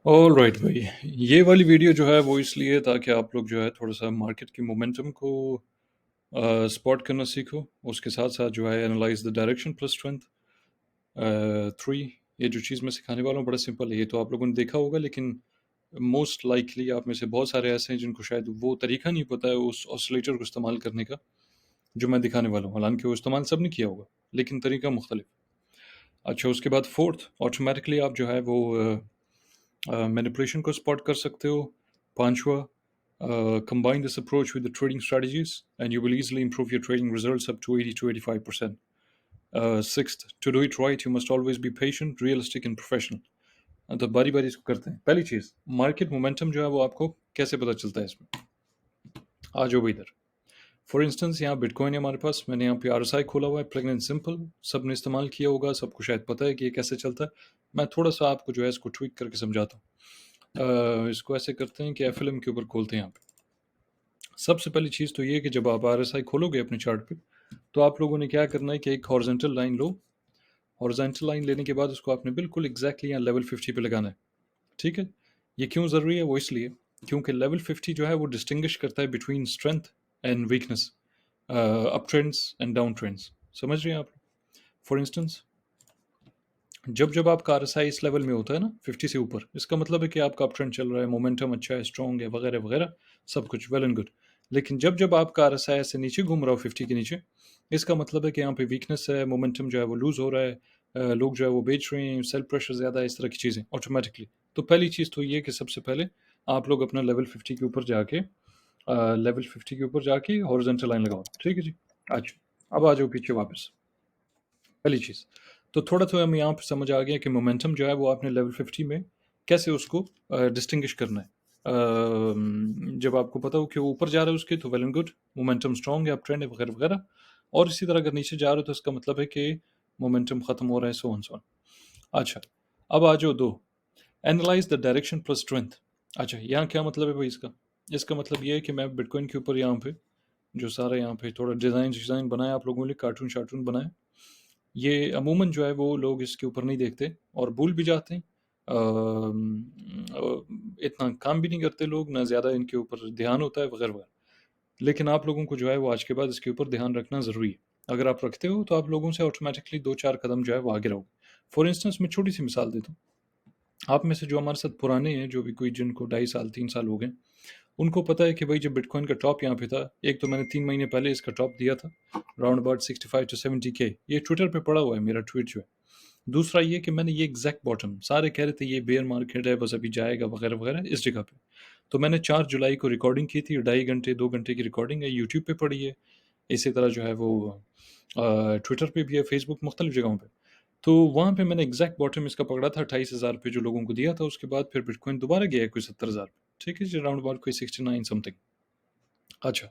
Alright भाई, ये वाली वीडियो जो है वो इसलिए ताकि आप लोग जो है थोड़ा-सा मार्केट की मोमेंटम को स्पॉट करना सीखो। उसके साथ-साथ जो है analyse the direction plus strength 3। ये जो चीज़ मैं सिखाने वाला हूँ बड़ा सिंपल है, ये तो आप लोगों ने देखा होगा, लेकिन मोस्ट लाइकली आप में से बहुत सारे ऐसे हैं जिनको शायद वो तरीका नहीं पता है उस ऑसिलेटर को इस्तेमाल करने का, जो मैं दिखाने वाला हूँ। हालाँकि वो इस्तेमाल सबने किया होगा, लेकिन तरीका मुख्तलिफ। अच्छा, उसके बाद 4th ऑटोमैटिकली आप जो है वो मैनिपुलेशन को स्पॉट कर सकते हो। 5वां, combine this approach with the trading strategies and you will easily improve your trading results up to 80 to 85%. 6th, to do it right you must always be patient, realistic and professional. तो बारी बारी इसको करते हैं। पहली चीज़, market momentum जो है वो आपको कैसे पता चलता है इसमें। आ जाओ भाई इधर। फॉर इंस्टेंस यहाँ बिटकॉइन है हमारे पास, मैंने यहाँ पे RSI खोला हुआ है, प्लेन एंड सिंपल, सब ने इस्तेमाल किया होगा, सबको शायद पता है कि ये कैसे चलता है। मैं थोड़ा सा आपको जो है इसको ट्विक करके समझाता हूँ। इसको ऐसे करते हैं कि FLM के ऊपर खोलते हैं यहाँ पे। सबसे पहली चीज़ तो ये है कि जब आप RSI खोलोगे अपने चार्ट पे, तो आप लोगों ने क्या करना है कि एक हॉरिजॉन्टल लाइन लो। हॉरिजॉन्टल लाइन लेने के बाद उसको आपने बिल्कुल एग्जैक्टली यहाँ लेवल 50 पे लगाना है। ठीक है, ये क्यों ज़रूरी है? वो इसलिए क्योंकि लेवल 50 जो है वो डिस्टिंग्विश करता है between strength and weakness, up trends and down trends. समझ रहे हैं आप? फॉर इंस्टेंस, जब जब आपका RSI इस लेवल में होता है ना 50 से ऊपर, इसका मतलब है कि आपका अप ट्रेंड चल रहा है, मोमेंटम अच्छा है, स्ट्रॉन्ग है, वगैरह वगैरह, सब कुछ वेल एंड गुड। लेकिन जब जब आपका RSI ऐसे नीचे घूम रहा हो 50 के नीचे, इसका मतलब है कि यहाँ पे वीकनेस है, मोमेंटम जो है वो लूज हो रहा है, लोग जो है वो बेच रहे हैं, सेल प्रेशर ज़्यादा है, इस तरह की चीज़ें ऑटोमेटिकली। तो पहली चीज़ तो ये कि सबसे पहले आप लोग अपना लेवल 50 के ऊपर जाके, लेवल 50 के ऊपर जाके हॉरिजॉन्टल लाइन लगाओ। ठीक है जी। अच्छा, अब आ जाओ पीछे वापस। पहली चीज़, तो थोड़ा तो हमें यहाँ पे समझ आ गया कि मोमेंटम जो है वो आपने लेवल 50 में कैसे उसको डिस्टिंग्विश करना है। जब आपको पता हो कि वो ऊपर जा रहा है उसके, तो well and good, momentum strong है, अप ट्रेंड है, वगैरह वगैरह। और इसी तरह अगर नीचे जा रहे हो तो इसका मतलब है कि मोमेंटम खत्म हो रहा है, सो ऑन सो ऑन। अच्छा, अब आ जाओ दो, analyse the direction plus strength. अच्छा, यहाँ क्या मतलब है भाई इसका? इसका मतलब ये है कि मैं बिटकॉइन के ऊपर यहाँ पे जो सारा यहाँ पे थोड़ा डिज़ाइन डिज़ाइन बनाया आप लोगों ने, कार्टून शार्टून बनाए, ये अमूमन जो है वो लोग इसके ऊपर नहीं देखते और भूल भी जाते हैं। इतना काम भी नहीं करते लोग, ना ज़्यादा इनके ऊपर ध्यान होता है, वगैरह वगैरह। लेकिन आप लोगों को जो है वो आज के बाद इसके ऊपर ध्यान रखना ज़रूरी है। अगर आप रखते हो तो आप लोगों से ऑटोमेटिकली 2-4 कदम जो है वो आगे रहोगे। फॉर इंस्टेंस मैं छोटी सी मिसाल देता हूँ। आप में से जो हमारे साथ पुराने हैं, जो भी कोई जिनको 2.5 साल 3 साल हो गए, उनको पता है कि भाई जब बिटकॉइन का टॉप यहाँ पे था, एक तो मैंने 3 महीने पहले इसका टॉप दिया था, राउंड अबाउट 65 to 70 के। ये ट्विटर पे पड़ा हुआ है मेरा ट्वीट जो है। दूसरा ये कि मैंने ये एग्जैक्ट बॉटम, सारे कह रहे थे ये बेयर मार्केट है, बस अभी जाएगा, वगैरह वगैरह, इस जगह पे। तो मैंने 4 जुलाई को रिकॉर्डिंग की थी, 2.5 घंटे 2 घंटे की रिकॉर्डिंग है, यूट्यूब पे पड़ी है। इसी तरह जो है वो ट्विटर पे भी है, फेसबुक, मुख्तलिफ जगहों पे। तो वहाँ पे मैंने एग्जैक्ट बॉटम इसका पकड़ा था 28,000 पे, जो लोगों को दिया था। उसके बाद फिर बिटकॉइन दोबारा गया है कोई 70,000 पे। ठीक है जी, राउंड अबाउट कोई 69 समथिंग। अच्छा,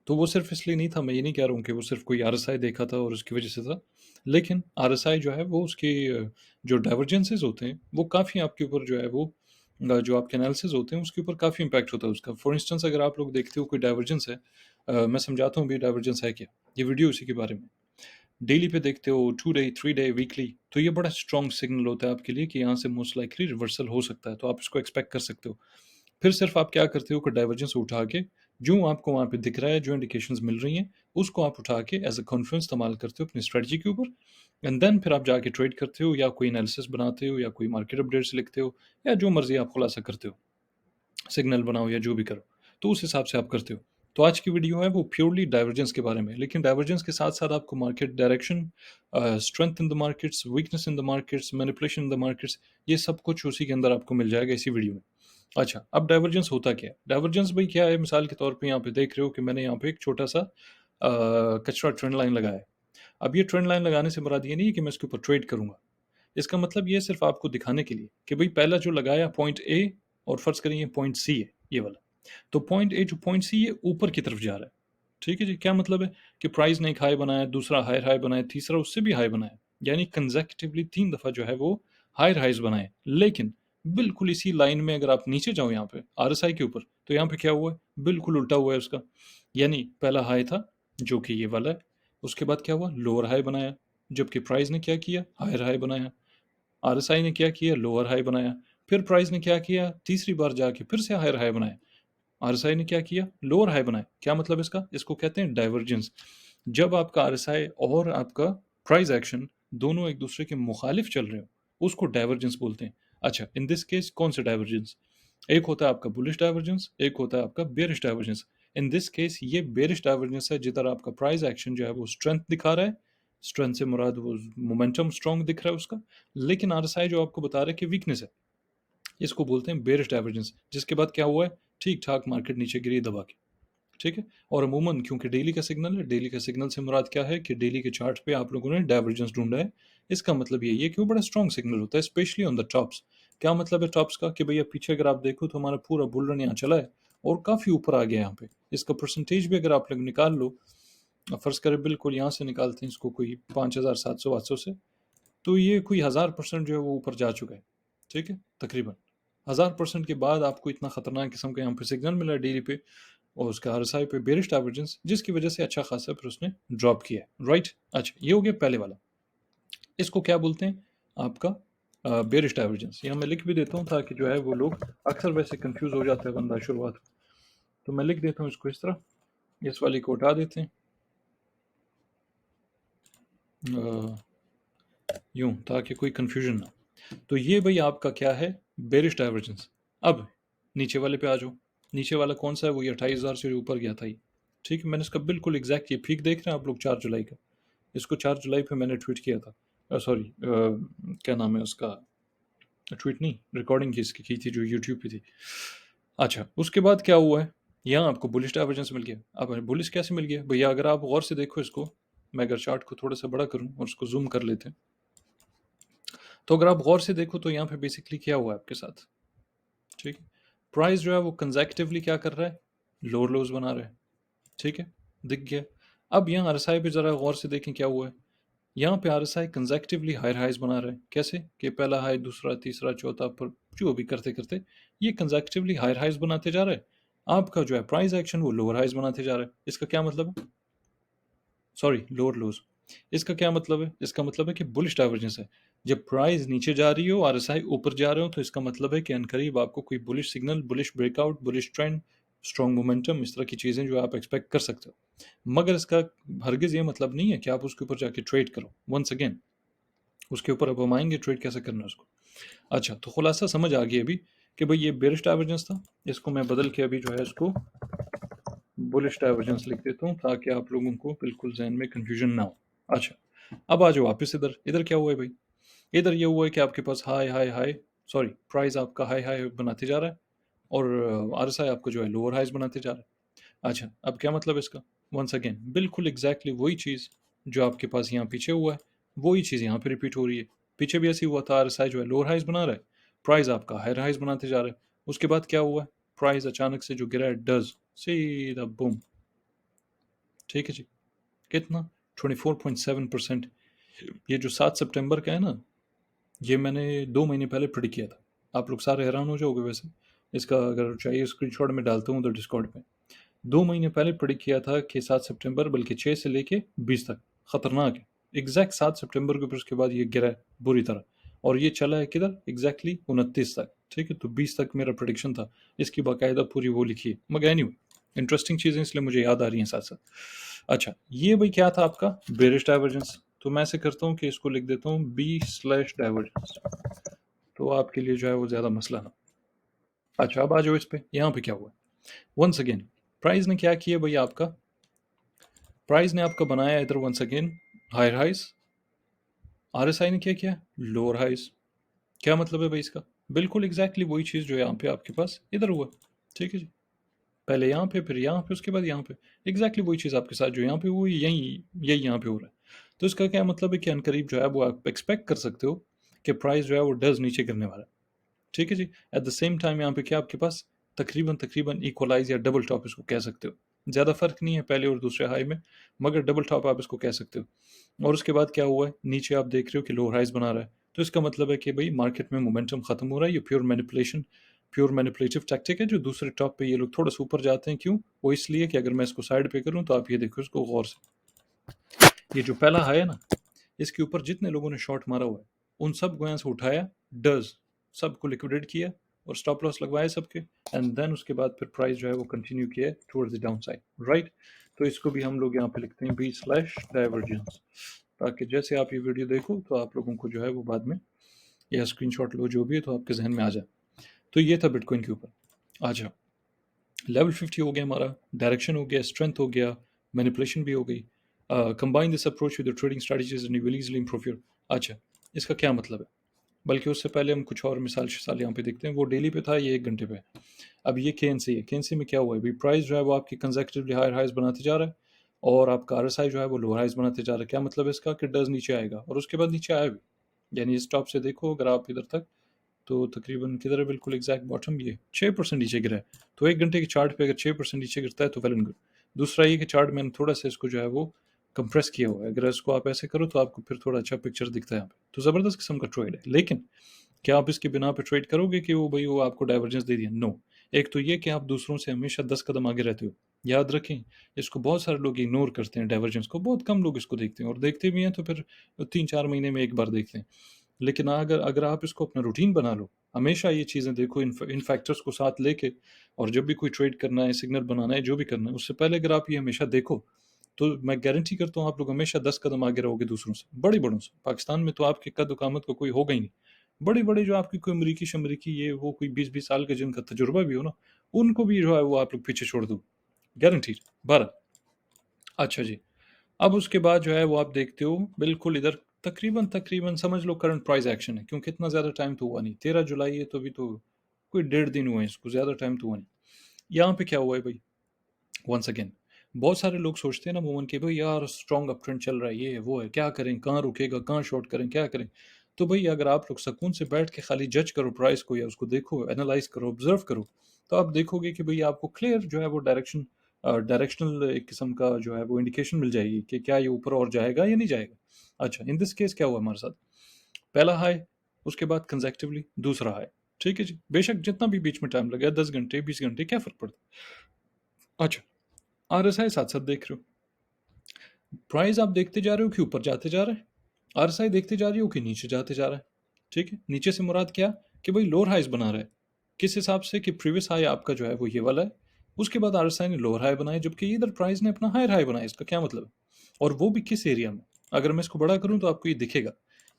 तो वो सिर्फ इसलिए नहीं था, मैं ये नहीं कह रहा हूँ कि वो सिर्फ कोई RSI देखा था और उसकी वजह से था। लेकिन RSI जो है वो उसके जो डाइवर्जेंसेस होते हैं वो काफ़ी आपके ऊपर जो है वो जो आपके एनालिसिस होते हैं उसके ऊपर काफ़ी इम्पैक्ट होता है उसका। फॉर इंस्टेंस, अगर आप लोग देखते हो कोई डाइवर्जेंस है, मैं समझाता हूँ भी डाइवर्जेंस है क्या। ये वीडियो उसी के बारे में। डेली पे देखते हो, 2 डे 3 डे वीकली, तो ये बड़ा स्ट्रॉन्ग सिग्नल होता है आपके लिए कि यहाँ से मोस्ट लाइकली रिवर्सल हो सकता है, तो आप इसको एक्सपेक्ट कर सकते हो। फिर सिर्फ आप क्या करते हो कि डाइवर्जेंस उठा के, जो आपको वहाँ पे दिख रहा है, जो इंडिकेशंस मिल रही हैं, उसको आप उठा के एज अ कॉन्फ्रेंस इस्तेमाल करते हो अपनी स्ट्रेटजी के ऊपर। एंड देन फिर आप जाके ट्रेड करते हो, या कोई एनालिसिस बनाते हो, या कोई मार्केट अपडेट्स लिखते हो, या जो मर्जी आप खुलासा करते हो, सिग्नल बनाओ या जो भी करो, तो उस हिसाब से आप करते हो। तो आज की वीडियो है वो प्योरली डाइवर्जेंस के बारे में, लेकिन डाइवर्जेंस के साथ साथ आपको market direction, strength in the markets, weakness in the markets, manipulation in the markets, ये सब कुछ उसी के अंदर आपको मिल जाएगा इसी वीडियो में। अच्छा, अब डाइवर्जेंस होता क्या है? डाइवर्जेंस भाई क्या है? मिसाल के तौर पे यहाँ पे देख रहे हो कि मैंने यहाँ पे एक छोटा सा कचरा ट्रेंड लाइन लगाया है। अब ये ट्रेंड लाइन लगाने से मुराद ये नहीं है कि मैं इसके ऊपर ट्रेड करूंगा। इसका मतलब ये सिर्फ आपको दिखाने के लिए कि भाई पहला जो लगाया पॉइंट ए, और फर्ज करें ये पॉइंट सी है, ये वाला। तो पॉइंट ए जो पॉइंट सी है ऊपर की तरफ जा रहा है। ठीक है जी, क्या मतलब है कि प्राइस ने एक हाई बनाया, दूसरा हायर हाई बनाया, तीसरा उससे भी हाई बनाया, यानी कंजेक्टिवली 3 दफा जो है वो हायर हाइज बनाए। लेकिन बिल्कुल इसी लाइन में अगर आप नीचे जाओ यहाँ पे RSI के ऊपर, तो यहाँ पे क्या हुआ है? बिल्कुल उल्टा हुआ है उसका। यानी पहला हाई था जो कि ये वाला है, उसके बाद क्या हुआ? लोअर हाई बनाया। जबकि प्राइस ने क्या किया? हायर हाई बनाया। RSI ने क्या किया? लोअर हाई बनाया। फिर प्राइस ने क्या किया, तीसरी बार जाके फिर से हायर हाई बनाया। आरएसआई ने क्या किया, लोअर हाई बनाया। क्या मतलब इसका, इसको कहते हैं डाइवर्जेंस। जब आपका आरएसआई और आपका प्राइस एक्शन दोनों एक दूसरे के मुखालिफ चल रहे हो, उसको डाइवर्जेंस बोलते हैं। अच्छा, इन दिस केस कौन सा डाइवर्जेंस, एक होता है आपका बुलिश डाइवर्जेंस, एक होता है आपका bearish divergence. In this case ये बेरिश डाइवर्जेंस है, जिधर आपका प्राइस एक्शन जो है वो स्ट्रेंथ दिखा रहा है। स्ट्रेंथ से मुराद वो मोमेंटम स्ट्रॉन्ग दिख रहा है उसका, लेकिन आरएसआई जो आपको बता रहा है कि वीकनेस है, इसको बोलते हैं बेरिश डाइवर्जेंस। जिसके बाद क्या हुआ है, ठीक ठाक मार्केट नीचे गिरी दबा के। ठीक है, और अमूमन क्योंकि डेली का सिग्नल है, डेली का सिग्नल से मुराद क्या है कि डेली के चार्ट पे आप लोगों ने डाइवर्जेंस ढूंढा है। इसका मतलब यही है कि वो बड़ा स्ट्रॉन्ग सिग्नल होता है, स्पेशली ऑन द टॉप्स। क्या मतलब है टॉप्स का, कि भैया पीछे अगर आप देखो तो हमारा पूरा बुल रन यहाँ चला है और काफ़ी ऊपर आ गया यहाँ पे। इसका परसेंटेज भी अगर आप लोग निकाल लो, फर्ज करें बिल्कुल यहाँ से निकालते हैं इसको कोई 5,700 से, तो ये कोई 1000% जो है वो ऊपर जा चुका है। ठीक है, तकरीबन 1000% के बाद आपको इतना खतरनाक किस्म का यहाँ पे सिग्नल मिला डेली पे, और उसका आरएसआई पे बेरिश डाइवर्जेंस, जिसकी वजह से अच्छा खासा फिर उसने ड्रॉप किया है। राइट, अच्छा ये हो गया पहले वाला। इसको क्या बोलते हैं, आपका बेरिश डाइवर्जेंस। यहाँ मैं लिख भी देता हूँ ताकि जो है वो लोग, अक्सर वैसे कंफ्यूज हो जाता है बंदा शुरुआत में, तो मैं लिख देता हूँ इसको इस तरह, इस वाली को हटा देते हैं यूं, ताकि कोई कंफ्यूजन ना। तो ये भाई आपका क्या है, बेरिश डाइवर्जेंस। अब नीचे वाले पे आ जाओ। नीचे वाला कौन सा है, वो ये 28,000 से ऊपर गया था ये। ठीक है, मैंने इसका बिल्कुल एग्जैक्ट, ये पीक देख रहे हैं आप लोग 4 जुलाई का, इसको 4 जुलाई पे मैंने ट्वीट किया था। सॉरी, क्या नाम है उसका, ट्वीट नहीं, रिकॉर्डिंग इसकी की थी जो यूट्यूब पे थी। अच्छा, उसके बाद क्या हुआ है, यहाँ आपको बुलिश डाइवर्जेंस मिल गया। अब बुलिश कैसे मिल गया भैया, अगर आप गौर से देखो इसको, मैं अगर चार्ट को थोड़ा सा बड़ा करूँ और उसको जूम कर लेते हैं, तो अगर आप गौर से देखो तो यहाँ पे बेसिकली क्या हुआ है आपके साथ। ठीक है, प्राइस जो है वो कंजेक्टिवली क्या कर रहा है, लोअर लोज बना रहा है। ठीक है, दिख गया। अब यहाँ आरएसआई पे जरा गौर से देखें क्या हुआ है, यहाँ पे आरएसआई कंजेक्टिवली हायर हाइज बना रहे हैं। कैसे कि पहला हाई, दूसरा, तीसरा, चौथा, पर जो भी करते करते ये कंजेक्टिवली हायर हाइज बनाते जा रहा है। आपका जो है प्राइस एक्शन वो लोअर हाइज बनाते जा रहा है। इसका क्या मतलब है, सॉरी लोअर लोज। इसका क्या मतलब है, इसका मतलब है कि बुलिश डाइवर्जेंस है। जब प्राइस नीचे जा रही हो, आरएसआई ऊपर जा रहे हो, तो इसका मतलब है कि अनकरीब आपको कोई bullish signal, bullish breakout, bullish trend, strong momentum, इस तरह की चीज़ें जो आप एक्सपेक्ट कर सकते हो। मगर इसका हरगिज़ ये मतलब नहीं है कि आप उसके ऊपर जाके ट्रेड करो। वंस अगेन, उसके ऊपर अब हम आएंगे ट्रेड कैसे करना है उसको। अच्छा, तो खुलासा समझ आ गया अभी कि भाई ये बेरिश डाइवर्जेंस था। इसको मैं बदल के अभी जो है इसको बुलिश डाइवर्जेंस लिख देता हूँ, ताकि आप लोगों को बिल्कुल जहन में कंफ्यूजन ना हो। अच्छा, अब आ जाओ वापस इधर। इधर क्या हुआ है भाई, इधर ये हुआ है कि आपके पास high high high, sorry price आपका हाई हाई बनाते जा रहा है, और आरएसआई आपको जो है लोअर हाइज बनाते जा रहा है। अच्छा, अब क्या मतलब इसका, वंस अगेन बिल्कुल एग्जैक्टली वही चीज़ जो आपके पास यहाँ पीछे हुआ है, वही चीज़ यहाँ पे रिपीट हो रही है। पीछे भी ऐसे हुआ था, आरएसआई जो है लोअर हाइज बना रहा है, प्राइस आपका हायर हाइज बनाते जा रहा है। उसके बाद क्या हुआ है, प्राइस अचानक से जो गिरा है, डज सीधा बूम। ठीक है जी, कितना, 24.7%। ये जो 7 सितंबर का है ना, ये मैंने 2 महीने पहले प्रिडिक्ट किया था। आप लोग सारे हैरान हो जाओगे वैसे, इसका अगर चाहिए स्क्रीनशॉट में डालता हूँ तो डिस्कॉर्ड पे। 2 महीने पहले प्रिडिक्ट किया था कि 7 सितंबर, बल्कि 6 से लेके 20 तक खतरनाक है। एग्जैक्ट 7 सितंबर के, फिर उसके बाद ये गिरा है बुरी तरह, और ये चला है किधर, एग्जैक्टली 29 तक। ठीक है, तो 20 तक मेरा प्रोडिक्शन था। इसकी बाकायदा पूरी वो लिखी है, मगर एनीवे इंटरेस्टिंग चीज़ें इसलिए मुझे याद आ रही हैं साथ साथ। अच्छा, ये भाई क्या था आपका, बेरिश डाइवर्जेंस। तो मैं ऐसे करता हूँ कि इसको लिख देता हूँ B/डाइवर्जेंस, तो आपके लिए जो है वो ज़्यादा मसला ना। अच्छा, अब आ जाओ इस पे, यहाँ पे क्या हुआ। वंस अगेन प्राइस ने क्या किया भाई, आपका प्राइस ने आपका बनाया इधर once again higher highs, RSI ने क्या किया, लोअर हाइज। क्या मतलब है भाई इसका, बिल्कुल एग्जैक्टली वही चीज़ जो यहाँ पे आपके पास इधर हुआ। ठीक है जी, पहले यहाँ पे, फिर यहाँ पे, उसके बाद यहाँ पे, एग्जैक्टली वही चीज़ आपके साथ जो यहाँ पे हुई, यही यही यहाँ पे हो रहा है। तो इसका क्या मतलब है कि अनकरीब जो है वो आप एक्सपेक्ट कर सकते हो कि प्राइस जो है वो डज नीचे गिरने वाला है। ठीक है जी, एट द सेम टाइम यहाँ पे क्या आपके पास तकरीबन तकरीबन इक्वलाइज या डबल टॉप इसको कह सकते हो। ज़्यादा फर्क नहीं है पहले और दूसरे हाई में, मगर डबल टॉप आप इसको कह सकते हो। और उसके बाद क्या हुआ है, नीचे आप देख रहे हो कि लोअर हाइज बना रहा है। तो इसका मतलब है कि भाई मार्केट में मोमेंटम खत्म हो रहा है। ये pure manipulation, pure manipulative tactic है। जो दूसरे टॉप पे ये लोग थोड़ा सा ऊपर जाते हैं, क्यों, वो इसलिए कि अगर मैं इसको साइड पे करूँ तो आप ये देखो इसको गौर से, ये जो पहला हाई है ना, इसके ऊपर जितने लोगों ने शॉट मारा हुआ है, उन सब को यहाँ से उठाया डज, सबको लिक्विडेट किया और स्टॉप लॉस लगवाए सबके, एंड देन उसके बाद फिर प्राइस जो है वो कंटिन्यू किया towards the down side, right. तो इसको भी हम लोग यहाँ पे लिखते हैं B/डाइवर्जेंस, ताकि जैसे आप ये वीडियो देखो तो आप लोगों को जो है वो बाद में या स्क्रीनशॉट लो जो भी है तो आपके जहन में आ जाए। तो ये था बिटकॉइन के ऊपर। अच्छा, लेवल 50 हो गया हमारा, डायरेक्शन हो गया, स्ट्रेंथ हो गया, मैनिपुलेशन भी हो गई। Combine this approach with trading strategies and you will easily improve your. अच्छा, इसका क्या मतलब है? बल्कि उससे पहले हम कुछ और मिसाल यहाँ पे देखते हैं। वो डेली पे था, ये 1 घंटे पे है। अब ये केएनसी है, केएनसी में क्या हुआ है? प्राइस जो है वो आपकी कंसेक्यूटिवली हायर हाइज बनाते जा रहा है और आपका आरएसआई जो है वो लोअर हाइज बनाते जा रहा है। क्या मतलब है इसका? कि डज नीचे आएगा और उसके बाद नीचे आया भी, यानी इस टॉप से देखो अगर आप इधर तक, तो तकरीबन किधर है, बिल्कुल एग्जैक्ट बॉटम, ये 6% नीचे गिरा है। तो 1 घंटे के चार्ट पे अगर 6% नीचे गिरता है तो वेल एंड गुड। दूसरा ये कि चार्ट मैंने थोड़ा सा इसको जो है वो कंप्रेस किया हुआ है, अगर इसको आप ऐसे करो तो आपको फिर थोड़ा अच्छा पिक्चर दिखता है यहाँ पे। तो ज़बरदस्त किस्म का ट्रेड है, लेकिन क्या आप इसकी बिना पे ट्रेड करोगे कि वो भाई वो आपको डाइवर्जेंस दे दिया? नो। एक तो ये कि आप दूसरों से हमेशा 10 कदम आगे रहते हो, याद रखें। इसको बहुत सारे लोग इग्नोर करते हैं, डाइवर्जेंस को बहुत कम लोग इसको देखते हैं, और देखते भी हैं तो फिर 3-4 महीने में एक बार देखते हैं। लेकिन अगर अगर आप इसको अपना रूटीन बना लो, हमेशा ये चीज़ें देखो इन फैक्टर्स को साथ लेके, और जब भी कोई ट्रेड करना है, सिग्नल बनाना है, जो भी करना है, उससे पहले अगर आप ये हमेशा देखो, तो मैं गारंटी करता हूँ आप लोग हमेशा 10 कदम आगे रहोगे दूसरों से, बड़े बड़ों से। पाकिस्तान में तो आपके कद उकामत का कोई होगा ही नहीं। बड़े बड़े जो आपकी कोई अमरीकी शमरीकी ये वो कोई 20-20 साल के जिनका तजुर्बा भी हो ना, उनको भी जो है वो आप लोग पीछे छोड़ दो, गारंटीड। 12। अच्छा जी, अब उसके बाद जो है वो आप देखते हो बिल्कुल इधर तकरीबन तकरीबन समझ लो करंट प्राइस एक्शन है, क्योंकि इतना ज़्यादा टाइम तो हुआ नहीं, 13 जुलाई है तो अभी तो कोई 1.5 दिन हुए हैं इसको, ज़्यादा टाइम तो हुआ नहीं। यहाँ पे क्या हुआ है भाई? वंस अगेन, बहुत सारे लोग सोचते हैं ना मोमन के भाई यार स्ट्रॉन्ग अप ट्रेंड चल रहा है, ये है, वो है, क्या करें, कहाँ रुकेगा, कहाँ शॉर्ट करें, क्या करें? तो भाई अगर आप लोग सुकून से बैठ के खाली जज करो प्राइस को, या उसको देखो, एनालाइज करो, ऑब्जर्व करो, तो आप देखोगे कि भाई आपको क्लियर जो है वो डायरेक्शनल एक किस्म का जो है वो इंडिकेशन मिल जाएगी कि क्या ये ऊपर और जाएगा या नहीं जाएगा। अच्छा, इन दिस केस क्या हुआ हमारे साथ? पहला हाई, उसके बाद कंजेक्टिवली दूसरा हाई। ठीक है जी, बेशक जितना भी बीच में टाइम लगा, 10 घंटे 20 घंटे, क्या फर्क पड़ता है। अच्छा, आरएसआई साथ साथ देख रहे हो, प्राइस आप देखते जा रहे हो कि ऊपर जाते जा रहा है, आरएसआई देखते जा रही हो कि नीचे जाते जा रहा है। ठीक है, नीचे से मुराद क्या? कि भाई लोअर हाइज बना रहा है, किस हिसाब से कि प्रीवियस हाई आपका जो है वो ये वाला है, उसके बाद आरएसआई ने लोअर हाई बनाया, जबकि इधर प्राइस ने अपना हायर हाई बनाया। इसका क्या मतलब है? और वो भी किस एरिया में? अगर मैं इसको बड़ा करूं तो आपको ये दिखेगा,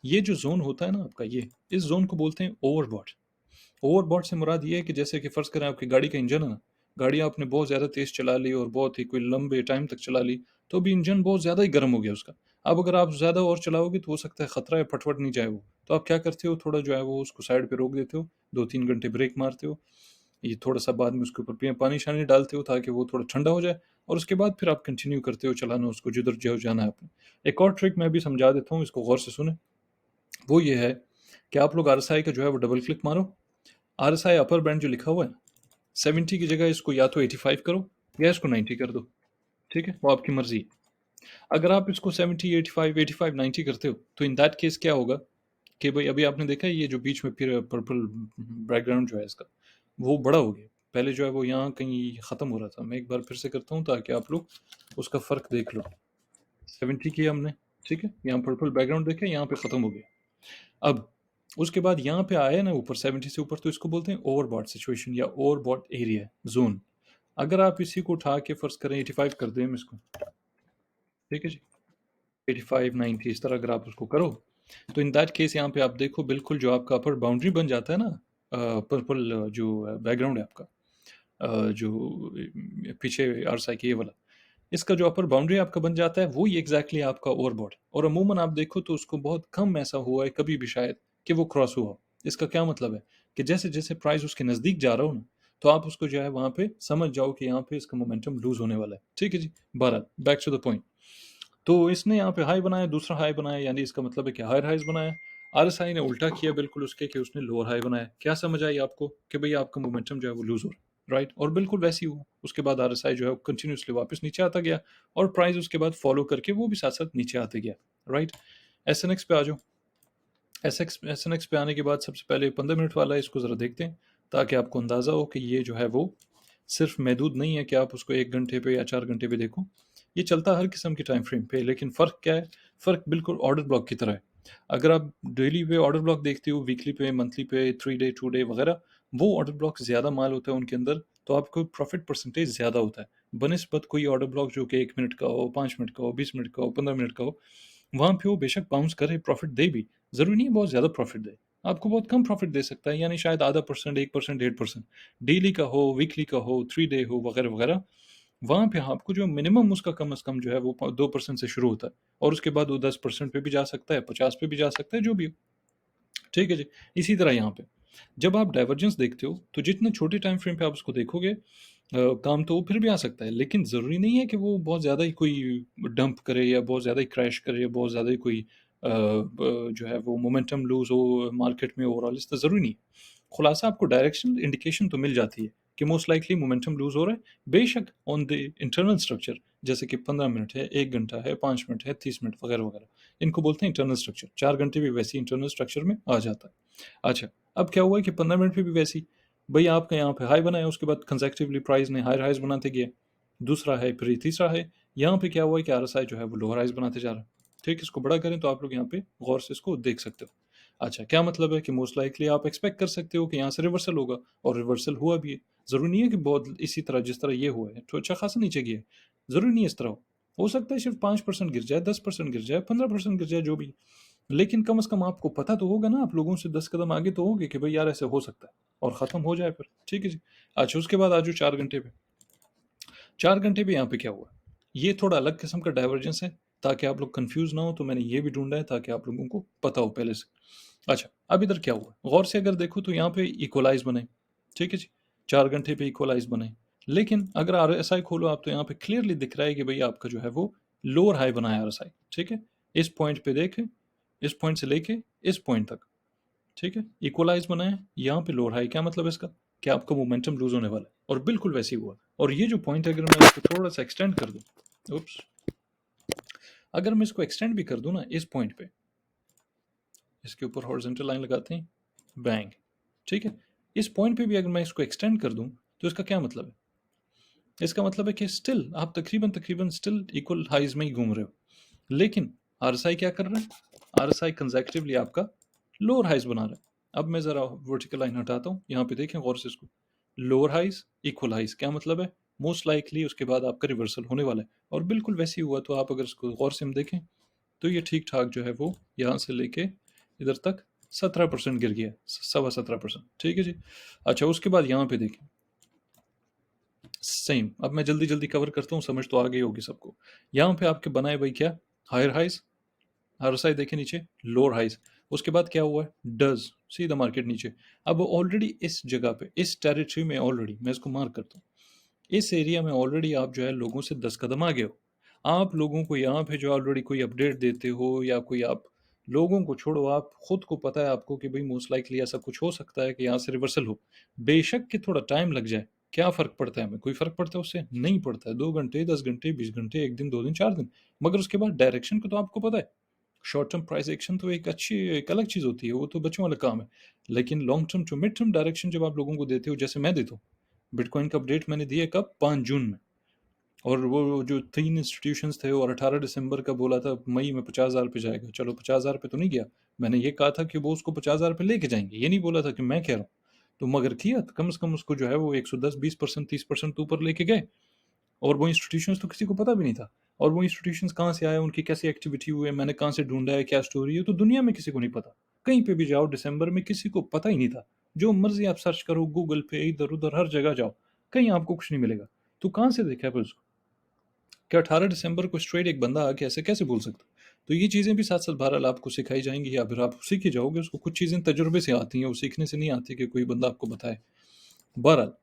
ये जो जोन होता है ना आपका, ये इस जोन को बोलते हैं ओवरबॉट। ओवरबॉट से मुराद ये है कि जैसे कि फ़र्ज़ करें आपकी गाड़ी का इंजन है ना, गाड़ी आपने बहुत ज़्यादा तेज़ चला ली और बहुत ही कोई लंबे टाइम तक चला ली, तो भी इंजन बहुत ज़्यादा ही गर्म हो गया उसका। अब अगर आप ज़्यादा और चलाओगे तो हो सकता है ख़तरा है फटफट नहीं जाए वो। तो आप क्या करते हो, थोड़ा जो है वो उसको साइड पे रोक देते हो, 2-3 घंटे ब्रेक मारते हो, ये थोड़ा-सा बाद में उसके ऊपर पानी-शानी डालते हो ताकि वो थोड़ा ठंडा हो जाए, और उसके बाद फिर आप कंटिन्यू करते हो चलाना उसको जिधर जो जाना है आपने। एक और ट्रिक मैं भी समझा देता हूँ, इसको गौर से सुनें। वो ये है कि आप लोग आरएसआई का जो है वो डबल क्लिक मारो, आरएसआई अपर बैंड जो लिखा हुआ है ना, 70 की जगह इसको या तो 85 करो या इसको 90 कर दो। ठीक है, वो आपकी मर्जी है। अगर आप इसको 70, 85, 85, 90 करते हो तो इन दैट केस क्या होगा कि भाई अभी आपने देखा है ये जो बीच में फिर पर्पल बैकग्राउंड जो है इसका, वो बड़ा हो गया। पहले जो है वो यहाँ कहीं ख़त्म हो रहा था। मैं एक बार फिर से करता हूँ ताकि आप लोग उसका फ़र्क देख लो। 70 किया हमने, ठीक है, यहाँ पर्पल बैकग्राउंड देखे, यहाँ पे ख़त्म हो गया। अब उसके बाद यहाँ पे आया ना ऊपर 70 से ऊपर, तो इसको बोलते हैं ओवरबॉट सिचुएशन या ओवरबॉट एरिया जोन। अगर आप इसी को उठा के फर्ज करें 85 कर दें हम इसको, ठीक है जी, 85 90 इस तरह अगर आप उसको करो, तो इन दैट केस यहाँ पे आप देखो बिल्कुल जो आपका अपर बाउंड्री बन जाता है ना, पर्पल जो बैकग्राउंड है आपका, जो पीछे आर साई के ये वाला, इसका जो अपर बाउंड्री आपका बन जाता है वो ही एग्जैक्टली आपका ओवरबॉट। और अमूमन आप देखो तो उसको बहुत कम ऐसा हुआ है कभी भी शायद कि वो क्रॉस हुआ हो। इसका क्या मतलब है कि जैसे जैसे प्राइस उसके नज़दीक जा रहा हो ना, तो आप उसको जो है वहाँ पे समझ जाओ कि यहाँ पे इसका मोमेंटम लूज होने वाला है। ठीक है जी, बहरहाल बैक टू द पॉइंट। तो इसने यहाँ पे हाई बनाया, दूसरा हाई बनाया, यानी इसका मतलब है कि हायर हाइज बनाया। आरएसआई ने उल्टा किया बिल्कुल उसके, कि उसने लोअर हाई बनाया। क्या समझ आई आपको कि भाई आपका मोमेंटम जो है वो लूज हो रहा है, राइट? और बिल्कुल वैसे ही हुआ। उसके बाद आरएसआई जो है कंटिन्यूसली वापस नीचे आता गया, और प्राइस उसके बाद फॉलो करके वो भी साथ साथ नीचे आते गया, राइट। एसएनएक्स पे आ जाओ। एसएनएक्स पे आने के बाद सबसे पहले 15 मिनट वाला है, इसको ज़रा देखते हैं ताकि आपको अंदाज़ा हो कि ये जो है वो सिर्फ महदूद नहीं है कि आप उसको 1 घंटे पे या 4 घंटे पे देखो। ये चलता हर किस्म की टाइम फ्रेम पे, लेकिन फ़र्क क्या है? फ़र्क बिल्कुल ऑर्डर ब्लॉक की तरह है। अगर आप डेली पे ऑर्डर ब्लॉक देखते हो, वीकली पे, मंथली पे, 3 डे, 2 डे वगैरह, वो ऑर्डर ब्लॉक ज़्यादा माल होता है उनके अंदर, तो आपको प्रॉफिट परसेंटेज ज़्यादा होता है। बनिस्बत कोई ऑर्डर ब्लॉक जो कि 1 मिनट का हो, 5 मिनट का हो, 20 मिनट का हो, 15 मिनट का हो, वहाँ पे वो बेशक बाउंस करे, प्रॉफिट दे भी, ज़रूरी नहीं है बहुत ज़्यादा प्रॉफिट दे। आपको बहुत कम प्रॉफिट दे सकता है, यानी शायद आधा परसेंट, 1%, 1.5%। डेली का हो, वीकली का हो, 3 डे हो वगैरह वगैरह, वहाँ पे आपको जो मिनिमम उसका कम से कम जो है वो 2% से शुरू होता है, और उसके बाद वो 10% पे भी जा सकता है, 50 पे भी जा सकता है, जो भी हो। ठीक है जी। इसी तरह यहाँ पे जब आप डाइवर्जेंस देखते हो, तो जितने छोटे टाइम फ्रेम पे आप उसको देखोगे, काम तो वो फिर भी आ सकता है, लेकिन ज़रूरी नहीं है कि वो बहुत ज़्यादा ही कोई डंप करे या बहुत ज़्यादा ही क्रैश करे या बहुत ज़्यादा ही कोई जो है वो मोमेंटम लूज हो मार्केट में ओवरऑल, इस तरह ज़रूरी नहीं है। खुलासा आपको डायरेक्शन इंडिकेशन तो मिल जाती है कि मोस्ट लाइकली मोमेंटम लूज हो रहा है, बेशक ऑन द इंटरनल स्ट्रक्चर, जैसे कि 15 मिनट है, 1 घंटा है, 5 मिनट है, 30 मिनट वगैरह वगैरह, इनको बोलते हैं इंटरनल स्ट्रक्चर। 4 घंटे भी वैसे इंटरनल स्ट्रक्चर में आ जाता है। अच्छा, अब क्या हुआ है कि 15 मिनट पे भी वैसी, भाई आपका यहाँ पे हाई बनाया, उसके बाद कंसेक्टिवली प्राइस ने हायर हाइज बनाते गए, दूसरा है, फिर ये तीसरा है। यहाँ पे क्या हुआ है कि आरएसआई जो है वो लोअर हाइज बनाते जा रहा है। ठीक, इसको बड़ा करें तो आप लोग यहाँ पे गौर से इसको देख सकते हो। अच्छा, क्या मतलब है कि मोस्ट लाइकली आप एक्सपेक्ट कर सकते हो कि यहाँ से रिवर्सल होगा, और रिवर्सल हुआ भी है। ज़रूरी नहीं है कि बहुत इसी तरह जिस तरह ये हुआ है तो अच्छा खासा नीचे गया है, ज़रूरी नहीं है इस तरह हो सकता है सिर्फ 5% गिर जाए, 10% गिर जाए, 15% गिर जाए, जो भी। लेकिन कम से कम आपको पता तो होगा ना, आप लोगों से 10 कदम आगे तो होगे कि भाई यार ऐसे हो सकता है, और ख़त्म हो जाए फिर। ठीक है जी। अच्छा, उसके बाद आ जाओ 4 घंटे पे। 4 घंटे पे यहाँ पे क्या हुआ, ये थोड़ा अलग किस्म का डाइवर्जेंस है, ताकि आप लोग कंफ्यूज ना हो, तो मैंने ये भी ढूंढा है ताकि आप लोगों को पता हो पहले से। अच्छा, अब इधर क्या हुआ, गौर से अगर देखो तो यहाँ पे इक्वलाइज बने। ठीक है जी। 4 घंटे पे इक्वलाइज बने, लेकिन अगर आर एस आई खोलो आप, तो यहाँ पे क्लियरली दिख रहा है कि भाई आपका जो है वो लोअर हाई बनाया आर एस आई। ठीक है, इस पॉइंट पे देखें, इस पॉइंट से लेके इस पॉइंट तक। ठीक है, इक्वलाइज बनाए, यहाँ पे लोअर हाई, क्या मतलब है इसका, कि आपका मोमेंटम लूज होने वाला है, और बिल्कुल वैसे ही हुआ। और ये जो पॉइंट है, अगर मैं इसको थोड़ा सा एक्सटेंड कर दूं, उप्स, अगर मैं इसको एक्सटेंड भी कर दूं ना इस पॉइंट पे, इसके ऊपर हॉरिजॉन्टल लाइन लगाते हैं, बैंग। ठीक है, इस पॉइंट पे भी अगर मैं इसको एक्सटेंड कर दूं, तो इसका क्या मतलब है, इसका मतलब है कि स्टिल आप तकरीबन तकरीबन स्टिल इक्वल हाइज में ही घूम रहे हो, लेकिन आरएसआई क्या कर रहा है, आरएसआई कंसेक्टिवली आपका लोअर हाइज बना रहा है। अब मैं ज़रा वर्टिकल लाइन हटाता हूँ, यहाँ पे देखें गौर से इसको, लोअर हाइज इक्वल हाइज, क्या मतलब है, मोस्ट लाइकली उसके बाद आपका रिवर्सल होने वाला है, और बिल्कुल वैसे ही हुआ। तो आप अगर इसको गौर से हम देखें, तो ये ठीक ठाक जो है वो यहाँ से लेके इधर तक 17% गिर गया, 17.25%। ठीक है जी। अच्छा, उसके बाद यहाँ पे देखें, सेम। अब मैं जल्दी जल्दी कवर करता हूँ, समझ तो आ गई होगी सबको। यहाँ पे आपके बनाए भाई क्या, हायर हाइज, हर साइड देखे नीचे लोअर हाइज, उसके बाद क्या हुआ है, डज सीधा मार्केट नीचे। अब ऑलरेडी इस जगह पे, इस टेरिटरी में, ऑलरेडी मैं इसको मार्क करता हूँ, इस एरिया में ऑलरेडी आप जो है लोगों से 10 कदम आगे हो। आप लोगों को यहाँ पे जो ऑलरेडी कोई अपडेट देते हो, या कोई आप लोगों को छोड़ो, आप खुद को पता है आपको कि भाई मोस्ट लाइकली ऐसा कुछ हो सकता है कि यहाँ से रिवर्सल हो, बेशक कि थोड़ा टाइम लग जाए, क्या फ़र्क पड़ता है हमें, कोई फ़र्क पड़ता है उससे, नहीं पड़ता है। 2 घंटे, 10 घंटे, 20 घंटे, एक दिन, 2 दिन, 4 दिन, मगर उसके बाद डायरेक्शन को तो आपको पता है। शॉर्ट टर्म प्राइस एक्शन तो एक अच्छी, एक अलग चीज़ होती है, वो तो बच्चों वाला काम है। लेकिन long term to mid term direction जब आप लोगों को देते हो, जैसे मैं देता हूँ, बिटकॉइन का अपडेट मैंने दिया कब, 5 जून में, और वो जो 3 इंस्टीट्यूशंस थे, और 18 दिसंबर का बोला था मई में 50,000 पे जाएगा। चलो 50,000 पे तो नहीं गया, मैंने ये कहा था कि वो उसको 50,000 पे लेके जाएंगे, ये नहीं बोला था कि मैं कह रहा हूँ। तो मगर किया, तो कम से कम उसको जो है वो 110, 20%, 30% ऊपर लेके गए, और वो इंस्टीट्यूशंस तो किसी को पता भी नहीं था। और वो इंस्टीट्यूशंस कहाँ से आए, उनकी कैसी एक्टिविटी हुई है, मैंने कहाँ से ढूंढा है, क्या स्टोरी है, तो दुनिया में किसी को नहीं पता। कहीं पे भी जाओ दिसंबर में, किसी को पता ही नहीं था। जो मर्जी आप सर्च करो गूगल पे, इधर उधर हर जगह जाओ, कहीं आपको कुछ नहीं मिलेगा। तो कहाँ से देखा है फिर उसको, कि 18 दिसंबर को स्ट्रेट एक बंदा आके ऐसे कैसे बोल सकता। तो ये चीज़ें भी साथ साथ बहरहाल आपको सिखाई जाएंगी, या फिर आप सीख ही जाओगे उसको। कुछ चीज़ें तजुर्बे से आती हैं, वो सीखने से नहीं आती कि कोई बंदा आपको बताए। बहरहाल,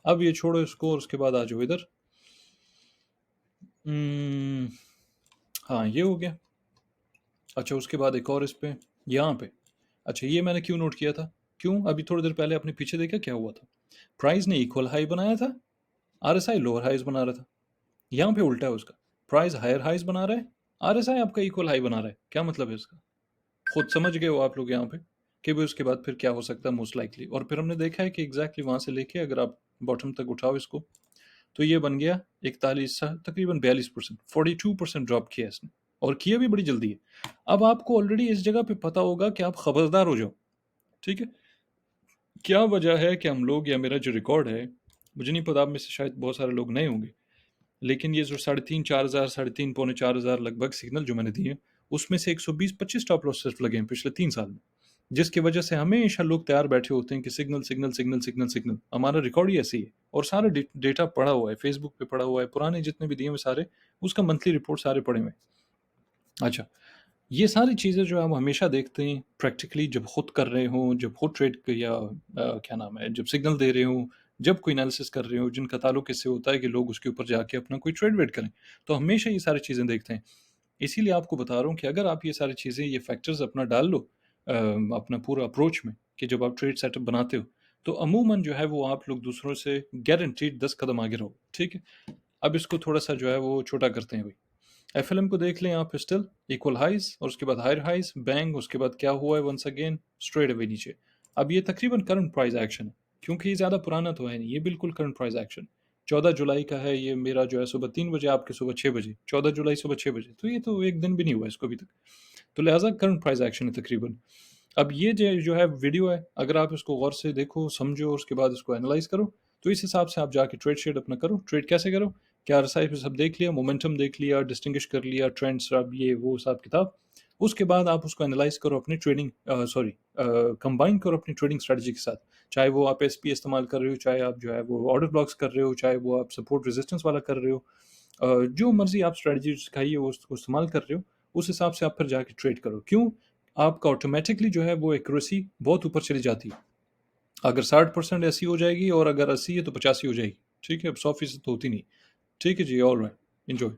अब ये छोड़ो इसको, और उसके बाद आ जाओ इधर। हम्म, हाँ, ये हो गया। अच्छा, उसके बाद एक और इस पे, यहाँ पे, अच्छा ये मैंने क्यों नोट किया था, क्यों, अभी थोड़ी देर पहले अपने पीछे देखा क्या हुआ था, प्राइस ने इक्वल हाई बनाया था, आरएसआई लोअर हाइज बना रहा था। यहाँ पे उल्टा है उसका, प्राइस हायर हाइज बना रहा है, आरएसआई आपका इक्वल हाई बना रहा है। क्या मतलब है इसका, खुद समझ गए हो आप लोग यहाँ पे, कि भाई उसके बाद फिर क्या हो सकता है मोस्ट लाइकली। और फिर हमने देखा है कि एग्जैक्टली वहाँ से लेके अगर आप बॉटम तक उठाओ इसको, तो ये बन गया 41, तकरीबन 42%, 42% ड्रॉप किया इसने। और किया भी बड़ी जल्दी है। अब आपको ऑलरेडी इस जगह पे पता होगा कि आप खबरदार हो जाओ, ठीक है? क्या वजह है कि हम लोग, या मेरा जो रिकॉर्ड है, मुझे नहीं पता, आप में से शायद बहुत सारे लोग नए होंगे, लेकिन ये जो 3,500 4,000 3,500 पौने 4,000 लगभग सिग्नल जो मैंने दिए हैं, उसमें से 120-25 स्टॉप लॉस सिर्फ लगे हैं पिछले 3 साल में, जिसकी वजह से हमेशा लोग तैयार बैठे होते हैं कि signal signal signal signal signal. हमारा रिकॉर्ड ही ऐसे ही है, और सारा डेटा पड़ा हुआ है, फेसबुक पे पड़ा हुआ है, पुराने जितने भी दिए हुए सारे, उसका मंथली रिपोर्ट सारे पड़े हुए हैं। अच्छा, ये सारी चीज़ें जो हम हमेशा देखते हैं प्रैक्टिकली, जब खुद कर रहे हों, जब खुद ट्रेड या क्या नाम है, जब सिग्नल दे रहे हों, जब कोई एनालिसिस कर रहे हो, जिनका ताल्लुक इससे होता है कि लोग उसके ऊपर जाके अपना कोई ट्रेड वेड करें, तो हमेशा ये सारी चीज़ें देखते हैं। इसीलिए आपको बता रहा हूँ कि अगर आप ये सारी चीज़ें, ये फैक्टर्स अपना डाल लो अपना पूरा अप्रोच में, कि जब आप ट्रेड सेटअप बनाते हो, तो अमूमन जो है वो आप लोग दूसरों से गारंटीड 10 कदम आगे रहो, ठीक है? अब इसको थोड़ा सा जो है वो छोटा करते हैं भाई। एफएलएम को देख लें आप, स्टिल इक्वल हाइज, और उसके बाद हायर हाइज, बैंग, उसके बाद क्या हुआ है, वंस अगेन स्ट्रेट अवे नीचे। अब ये तकरीबन करंट प्राइस एक्शन है, क्योंकि ये ज़्यादा पुराना तो है नहीं, ये बिल्कुल करंट प्राइस एक्शन 14 जुलाई का है। ये मेरा जो है सुबह 3 बजे, आपके सुबह 6 बजे, 14 जुलाई सुबह 6 बजे, तो ये तो एक दिन भी नहीं हुआ इसको अभी तक। तो लिहाजा करंट प्राइस एक्शन है तकरीबन। अब ये जो है वीडियो है, अगर आप इसको गौर से देखो, समझो, और उसके बाद इसको एनालाइज करो, तो इस हिसाब से आप जाके ट्रेड शेड अपना करो। ट्रेड कैसे करो, क्या RSI पे सब देख लिया, मोमेंटम देख लिया, डिस्टिंग्विश कर लिया, ट्रेंड्स, अब ये वो हिसाब किताब। उसके बाद आप उसको एनालाइज करो अपनी ट्रेडिंग, सॉरी, कंबाइन करो अपनी ट्रेडिंग स्ट्रेटजी के साथ। चाहे वो आप SP इस्तेमाल कर रहे हो, चाहे आप जो है वो ऑर्डर ब्लॉक्स कर रहे हो, चाहे वो आप सपोर्ट रेजिस्टेंस वाला कर रहे हो, जो मर्जी आप स्ट्रेटजी सिखाइए वो उसको इस्तेमाल कर रहे हो, उस हिसाब से आप फिर जाके ट्रेड करो। क्यों? आपका ऑटोमेटिकली जो है वो एक्यूरेसी बहुत ऊपर चली जाती है। अगर 60% ऐसी हो जाएगी, और अगर 80 है तो 85 हो जाएगी, ठीक है? अब 100% तो होती नहीं। ठीक है जी, ऑल राइट, एंजॉय।